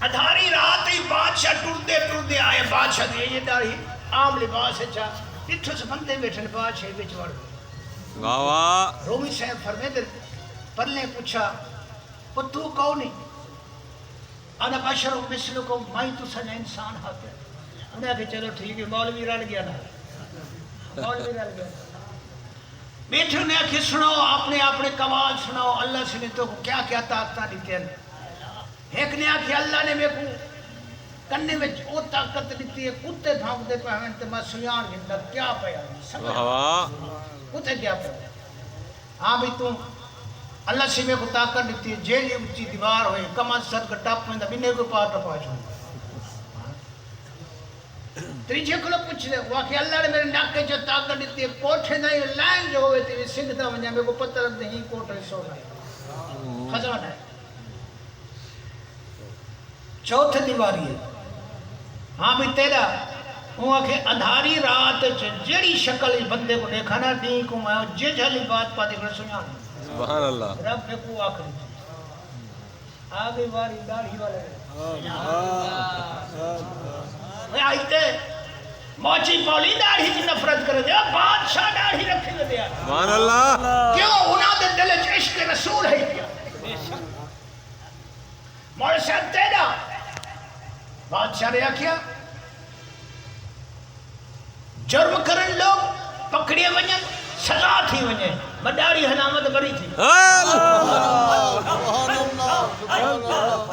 ادھاری رات ہی بادشاہ ٹردے ٹردے آئے بادشاہ دی یہ داڑھی عام لباس اچھا ڈٹھو سے بندے بیٹھن بادشاہ وچ وڑ واہ واہ رومی صاحب فرمیندے پلے پوچھا تو کون نہیں انا بشر مثلکم میں تو سن انسان ہاتھ انہیں کہ چلو ٹھیک ہے مولوی رل گیا نا مولوی رل گیا بیٹھے نے کہ سنو اپنے اپنے کمال سناؤ اللہ سے نے تو کیا کیا طاقت دیتی ہیں ایک نے آکھی اللہ نے میرے کو کنے میں وہ طاقت دیتی ہے کتے بھونک دے پہ ہمیں تو میں سیان گھنٹا کیا پیا کتے کیا پیا ہاں بھی تم اللہ سے میرے کو طاقت دیتی ہے جیلی اچھی دیوار ہوئے کمان سر کا ٹاپ میں بینے کو پاٹ پاچھوں تریجے کو لوگ پوچھ لے واقعی اللہ نے میرے ناکے جو طاقت دیتی ہے کوٹھے نہیں لائن جو ہوئے تیری سنگتا منجا میرے کو پتہ رکھ دیں ہی کوٹھے سو رہا خزانہ ہے چوتھ دیواری ہے ہاں بھی تیرا وہ آکھے ادھاری رات جڑی شکل بندے کو دیکھا نا دین کو میں جے جھلی بات پاتے کر سنیا سبحان اللہ رب نے کو آخری آگے باری داڑھی والے میں آئیتے موچی پولی داڑھی کی نفرت کر دیا بادشاہ داڑھی رکھے دیا سبحان اللہ کیوں انہاں دے دل وچ عشق رسول ہے کیا مول صاحب تیرا بادشاہ نے کیا جرم کرن لوگ پکڑے ونجن سزا تھی ونجے مداری حلامت بڑی تھی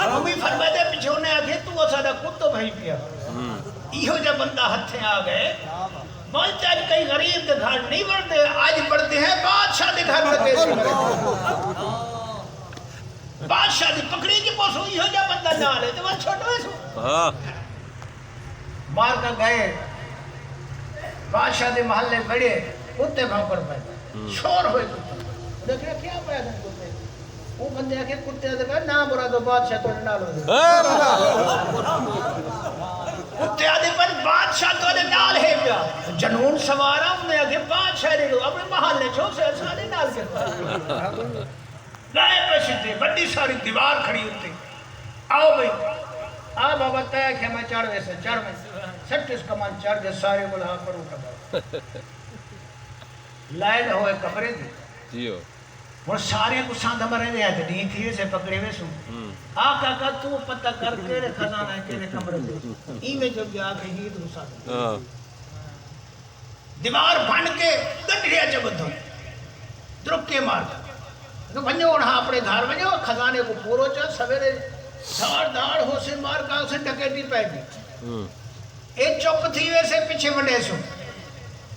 رومی فرمائے دے پچھونے آگے تو وہ سادہ کتو بھائی پیا ایہو جب بندہ ہتھیں آگئے مولتے آج کئی غریب دے گھر نہیں بڑھتے آج بڑھتے ہیں بادشاہ دے گھر میں کیسے بڑھتے بادشاہ دی پکڑی کی پوسو ایہو جب بندہ نہ لے تو وہ چھوٹو ہے سو مار کر گئے بادشاہ دے محلے بڑے کتے بھونکر پائے شور ہوئے کتے دیکھ رہے کیا پایا دن کتے وہ بندے آکے کتے دے پائے نام برا دو بادشاہ تو نالو دے کتے آدھے پر بادشاہ تو دے نال ہے پیا جنون سوارا انہیں آکے بادشاہ دے لو اپنے محلے چھو سے سارے نال کے گائے پہ سیدھے بڑی ساری دیوار کھڑی ہوتی آؤ بھئی آ بابا تایا کہ میں چڑھ ویسے چڑھ میں سٹس کمان چڑھ دے سارے بلہا پر اٹھا لائن ہوئے کمرے دی جیو اور سارے کو ساندھ مرے دے آتے نہیں تھی ویسے پکڑے ویسوں آقا کا تو پتہ کر کیڑے خزانہ ہے کیڑے کمرے دے ای میں جب جا کے ہی دوسا دے دیوار بھن کے گٹریا جب دھو درکے مار دے بھنجو اڑھا اپنے گھر بھنجو خزانے کو پورو چا سویرے دھاڑ دھاڑ ہو سے مار کا اسے ڈکیٹی پہ گئی ایک چوپ تھی ویسے پیچھے بڑے سو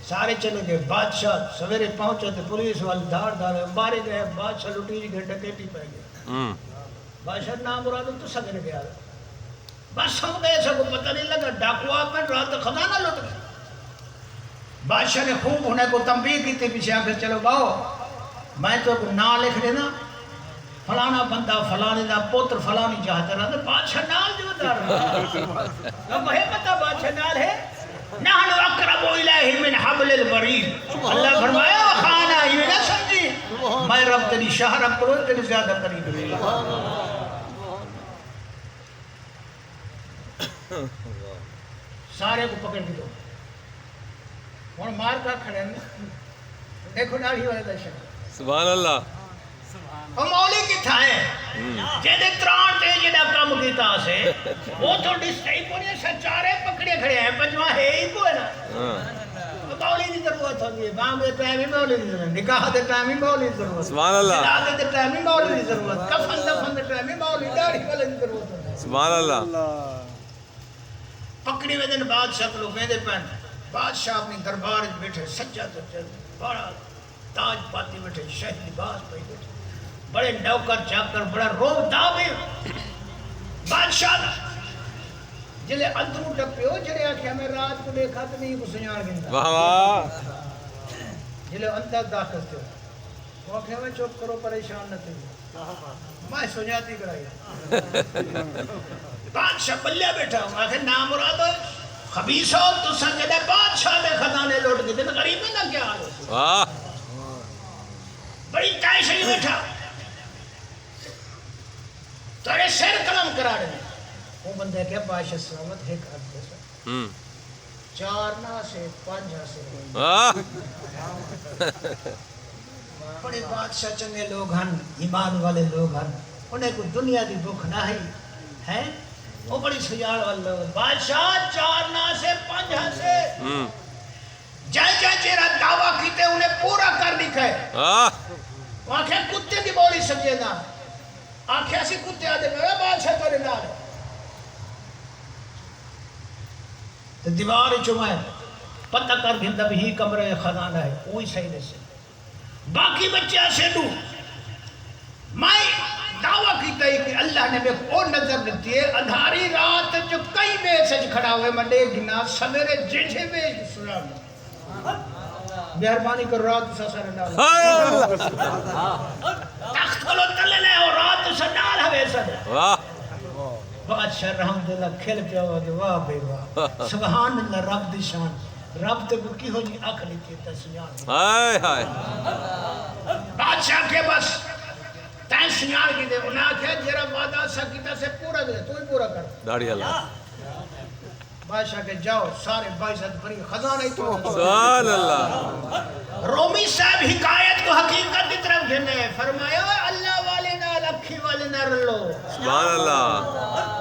سارے چلے گئے بادشاہ سویرے پہنچے تھے پولیس والے دھاڑ دھاڑ مارے گئے بادشاہ لٹی جی گھر ڈکیٹی پہ گئے بادشاہ نام مرادو تو سگنے گیا بس ہم گئے سب کو پتہ نہیں لگا ڈاکو آپ میں رات خزانہ لٹ گئے بادشاہ نے خوب انہیں کو تنبیہ کی تھی پیچھے آکر چلو باؤ میں تو نام لکھ دینا فلانا بندہ فلانے دا پوتر فلانی چاہتا رہا تو بادشاہ نال جو دار رہا اب ہے پتہ بادشاہ نال ہے نحن اقرب الیہ من حبل الورید اللہ فرمایا خانہ یہ نہ سمجھی میں رب تیری شاہ رب کرو تیری زیادہ قریب ہے سارے کو پکڑ دو اور مار کا کھڑے دیکھو ناڑھی والے دشن سبحان اللہ وہ مولی کی تھائیں جیدے تران تے جیدہ کام کیتا سے وہ تو ڈسٹائی کو نہیں سچارے پکڑے کھڑے ہیں پنجوہ ہے ہی کو ہے نا مولی دی ضرورت ہوگی ہے بام دے ٹائم ہی مولی دی ضرورت نکاح دے ٹائم ہی مولی دی ضرورت سبحان اللہ جنازے دے ٹائم ہی مولی دی ضرورت کفن دفن دے ٹائم ہی مولی داڑھی والے دی ضرورت ہوگی سبحان اللہ پکڑی ہوئے دن بادشاہ کو لوگ دے پہن بادشاہ اپنی دربار بیٹھے سجا تو بڑا تاج پاتی بیٹھے شہر لباس پہ بیٹھے بڑے نوکر چاکر بڑا روب دابے بادشاہ جلے اندروں ٹپیو جلے آکھیا میں رات کو دیکھا تو نہیں کو سنیار گندا واہ واہ جلے اندر داخل تھے وہ آکھیا میں چوپ کرو پریشان نہ تھی میں سنیاتی کرائی بادشاہ بلیا بیٹھا ہوں آکھے نام مرادو خبیصو تو سنگے بادشاہ دے خزانے لوٹ گئے تھے غریب میں نہ کیا حال ہو واہ بڑی تائشی بیٹھا تارے سیر کلم کرا رہے وہ بندے کے بادشاہ سلامت ایک عرض سے 4 نہ سے 5 سے بڑے بادشاہ چنگے لوگ ہیں ایمان والے لوگ ہیں انہیں کوئی دنیا دی بھوک نہ ہے وہ بڑی سجاڑ والے لوگ بادشاہ 4 نہ سے 5 سے جائے چیرا دعویٰ کیتے انہیں پورا کر دکھائے وہ آنکھیں کتے دی بولی سمجھے نا آنکھیں اسی کتے آدھے میرا بادشاہ تو نہ ہے تو دیوار چمائے پتہ کر دھندہ بھی ہی کمرے خزانہ ہے وہی صحیح نہیں سے باقی بچے سے دو میں دعویٰ کیتا ہے کہ اللہ نے میرے کو نظر دیتی ہے اندھاری رات جو کئی میسج کھڑا ہوئے منڈے گنا سمیرے جیٹھے میں سنا مہربانی کر رات سا سر نال تخت کھلو تلے لے اور رات سا نال ہوئے سر بادشاہ رحمداللہ کھل پیا ہوا کہ واہ بے واہ سبحان اللہ رب دی شان رب تے کو کی ہو جی آنکھ لیتی ہے تسیان ہائے بادشاہ کے بس تین سیان کی دے انہاں کہا جیرا وعدہ سکیتا سے پورا دے تو ہی پورا کر داڑھی اللہ بادشاہ کے جاؤ سارے باعزت بری خزانہ ہی تو سبحان اللہ رومی صاحب حکایت کو حقیقت کی طرف گھنے فرمایا اللہ والے نال اکھی والے نہ رلو سبحان اللہ